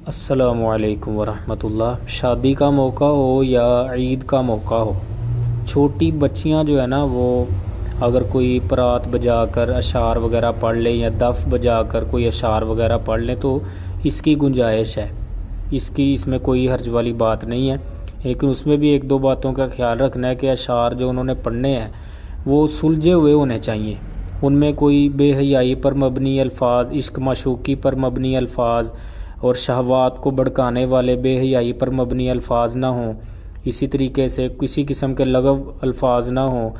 السلام علیکم ورحمۃ اللہ۔ شادی کا موقع ہو یا عید کا موقع ہو، چھوٹی بچیاں جو ہے نا وہ اگر کوئی پرات بجا کر اشعار وغیرہ پڑھ لیں یا دف بجا کر کوئی اشعار وغیرہ پڑھ لیں تو اس کی گنجائش ہے، اس میں کوئی حرج والی بات نہیں ہے، لیکن اس میں بھی ایک دو باتوں کا خیال رکھنا ہے کہ اشعار جو انہوں نے پڑھنے ہیں وہ سلجھے ہوئے ہونے چاہیے، ان میں کوئی بے حیائی پر مبنی الفاظ، عشق معشوقی پر مبنی الفاظ اور شہوات کو بھڑکانے والے بے حیائی پر مبنی الفاظ نہ ہوں، اسی طریقے سے کسی قسم کے لغو الفاظ نہ ہوں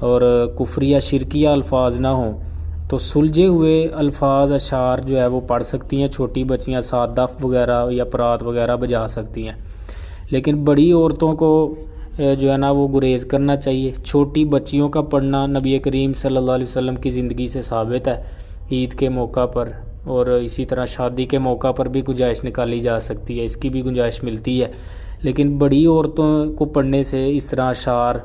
اور کفریہ شرکیہ الفاظ نہ ہوں، تو سلجھے ہوئے الفاظ اشعار جو ہے وہ پڑھ سکتی ہیں چھوٹی بچیاں، ساتھ دف وغیرہ یا پرات وغیرہ بجا سکتی ہیں، لیکن بڑی عورتوں کو جو ہے نا وہ گریز کرنا چاہیے۔ چھوٹی بچیوں کا پڑھنا نبی کریم صلی اللہ علیہ وسلم کی زندگی سے ثابت ہے، عید کے موقع پر اور اسی طرح شادی کے موقع پر بھی گنجائش نکالی جا سکتی ہے، اس کی بھی گنجائش ملتی ہے، لیکن بڑی عورتوں کو پڑھنے سے اس طرح اشعار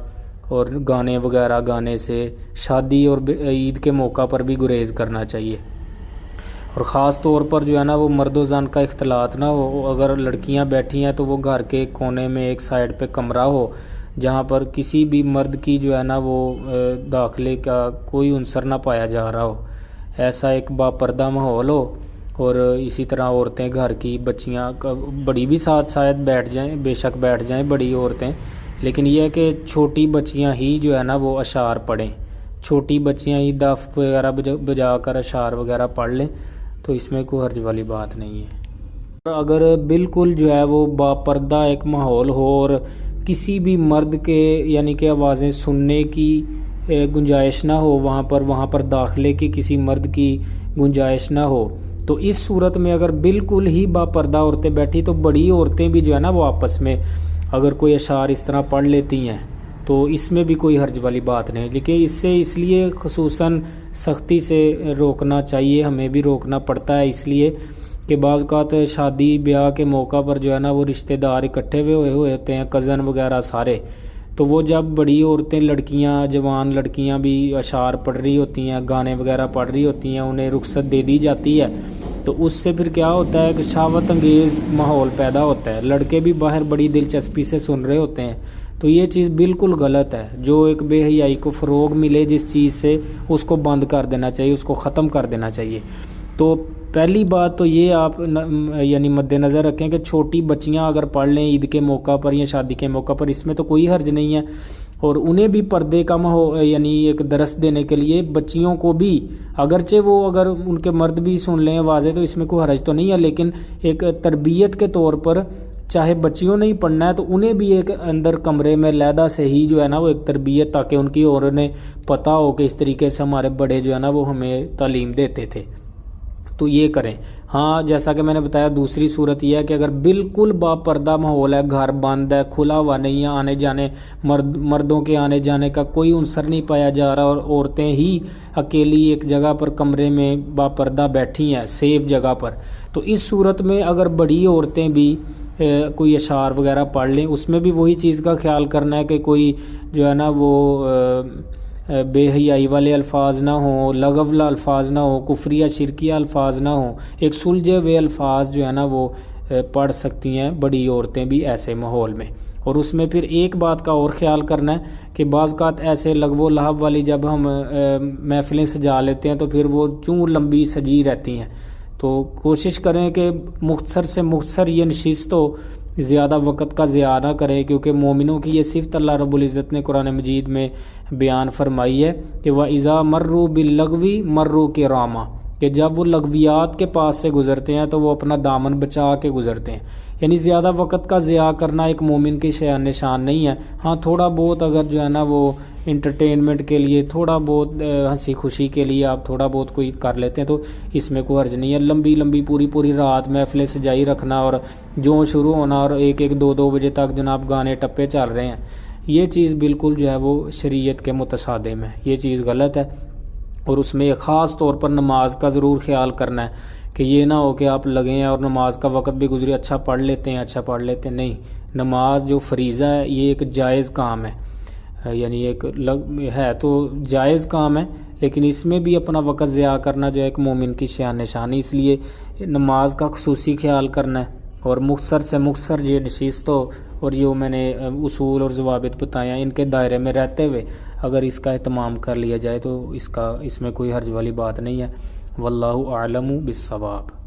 اور گانے وغیرہ گانے سے شادی اور عید کے موقع پر بھی گریز کرنا چاہیے، اور خاص طور پر جو ہے نا وہ مرد و زن کا اختلاط نہ ہو۔ اگر لڑکیاں بیٹھی ہیں تو وہ گھر کے کونے میں ایک سائڈ پہ کمرہ ہو جہاں پر کسی بھی مرد کی جو ہے نا وہ داخلے کا کوئی عنصر نہ پایا جا رہا ہو، ایسا ایک باپردہ ماحول ہو، اور اسی طرح عورتیں گھر کی بچیاں بڑی بھی ساتھ شاید بیٹھ جائیں، بے شک بیٹھ جائیں بڑی عورتیں، لیکن یہ ہے کہ چھوٹی بچیاں ہی جو ہے نا وہ اشعار پڑھیں، چھوٹی بچیاں ہی دف وغیرہ بجا کر اشعار وغیرہ پڑھ لیں تو اس میں کوئی حرج والی بات نہیں ہے۔ اگر بالکل جو ہے وہ باپردہ ایک ماحول ہو اور کسی بھی مرد کے یعنی کہ آوازیں سننے کی گنجائش نہ ہو، وہاں پر داخلے کی کسی مرد کی گنجائش نہ ہو، تو اس صورت میں اگر بالکل ہی باپردہ عورتیں بیٹھی تو بڑی عورتیں بھی جو ہے نا وہ آپس میں اگر کوئی اشعار اس طرح پڑھ لیتی ہیں تو اس میں بھی کوئی حرج والی بات نہیں، لیکن اس لیے خصوصاً سختی سے روکنا چاہیے، ہمیں بھی روکنا پڑتا ہے، اس لیے کہ بعض اوقات شادی بیاہ کے موقع پر جو ہے نا وہ رشتہ دار اکٹھے ہوئے ہوتے ہیں، کزن وغیرہ سارے، تو وہ جب بڑی عورتیں لڑکیاں جوان لڑکیاں بھی اشعار پڑھ رہی ہوتی ہیں، گانے وغیرہ پڑھ رہی ہوتی ہیں، انہیں رخصت دے دی جاتی ہے، تو اس سے پھر کیا ہوتا ہے کہ شہوت انگیز ماحول پیدا ہوتا ہے، لڑکے بھی باہر بڑی دلچسپی سے سن رہے ہوتے ہیں، تو یہ چیز بالکل غلط ہے۔ جو ایک بے حیائی کو فروغ ملے جس چیز سے، اس کو بند کر دینا چاہیے، اس کو ختم کر دینا چاہیے۔ تو پہلی بات تو یہ آپ یعنی مد نظر رکھیں کہ چھوٹی بچیاں اگر پڑھ لیں عید کے موقع پر یا شادی کے موقع پر، اس میں تو کوئی حرج نہیں ہے، اور انہیں بھی پردے کا یعنی ایک درس دینے کے لیے بچیوں کو بھی، اگرچہ وہ اگر ان کے مرد بھی سن لیں آوازیں تو اس میں کوئی حرج تو نہیں ہے، لیکن ایک تربیت کے طور پر چاہے بچیوں نے ہی پڑھنا ہے تو انہیں بھی ایک اندر کمرے میں علیحدہ سے ہی جو ہے نا وہ ایک تربیت، تاکہ ان کی اور انہیں پتہ ہو کہ اس طریقے سے ہمارے بڑے جو ہے نا وہ ہمیں تعلیم دیتے تھے، تو یہ کریں۔ ہاں، جیسا کہ میں نے بتایا، دوسری صورت یہ ہے کہ اگر بالکل باپردہ ماحول ہے، گھر بند ہے، کھلا ہوا نہیں ہے، آنے جانے مردوں کے آنے جانے کا کوئی عنصر نہیں پایا جا رہا، اور عورتیں ہی اکیلی ایک جگہ پر کمرے میں باپردہ بیٹھی ہیں سیف جگہ پر، تو اس صورت میں اگر بڑی عورتیں بھی کوئی اشعار وغیرہ پڑھ لیں، اس میں بھی وہی چیز کا خیال کرنا ہے کہ کوئی جو ہے نا وہ بے حیائی والے الفاظ نہ ہوں، لغو الفاظ نہ ہوں، کفریہ شرکیہ الفاظ نہ ہوں، ایک سلجھے ہوئے الفاظ جو ہے نا وہ پڑھ سکتی ہیں بڑی عورتیں بھی ایسے ماحول میں۔ اور اس میں پھر ایک بات کا اور خیال کرنا ہے کہ بعض اوقات ایسے لغو و لہو والی جب ہم محفلیں سجا لیتے ہیں تو پھر وہ چوں لمبی سجی رہتی ہیں، تو کوشش کریں کہ مختصر سے مختصر یہ نشست ہو، زیادہ وقت کا ضیاع نہ کریں، کیونکہ مومنوں کی یہ صفت اللہ رب العزت نے قرآن مجید میں بیان فرمائی ہے کہ وَإِذَا مَرُّوا بِاللَّغْوِ مَرُّوا كِرَامًا، کہ جب وہ لغویات کے پاس سے گزرتے ہیں تو وہ اپنا دامن بچا کے گزرتے ہیں، یعنی زیادہ وقت کا ضیاع کرنا ایک مومن کی شان نشان نہیں ہے۔ ہاں، تھوڑا بہت اگر جو ہے نا وہ انٹرٹینمنٹ کے لیے، تھوڑا بہت ہنسی خوشی کے لیے آپ تھوڑا بہت کوئی کر لیتے ہیں تو اس میں کوئی حرج نہیں ہے۔ لمبی لمبی پوری رات محفلیں سجائی رکھنا اور جو شروع ہونا اور ایک دو بجے تک جناب گانے ٹپے چل رہے ہیں، یہ چیز بالکل جو ہے وہ شریعت کے متصادم ہے، یہ چیز غلط ہے، اور اس میں خاص طور پر نماز کا ضرور خیال کرنا ہے کہ یہ نہ ہو کہ آپ لگے ہیں اور نماز کا وقت بھی گزرے، اچھا پڑھ لیتے ہیں، نہیں، نماز جو فریضہ ہے یہ ایک جائز کام ہے، یعنی ایک ہے تو جائز کام ہے، لیکن اس میں بھی اپنا وقت ضیاع کرنا جو ہے ایک مومن کی شان نشانی، اس لیے نماز کا خصوصی خیال کرنا ہے، اور مختصر سے مختصر یہ نشستوں اور جو میں نے اصول اور ضوابط بتایا ان کے دائرے میں رہتے ہوئے اگر اس کا اہتمام کر لیا جائے تو اس میں کوئی حرج والی بات نہیں ہے۔ واللہ اعلم بالصواب۔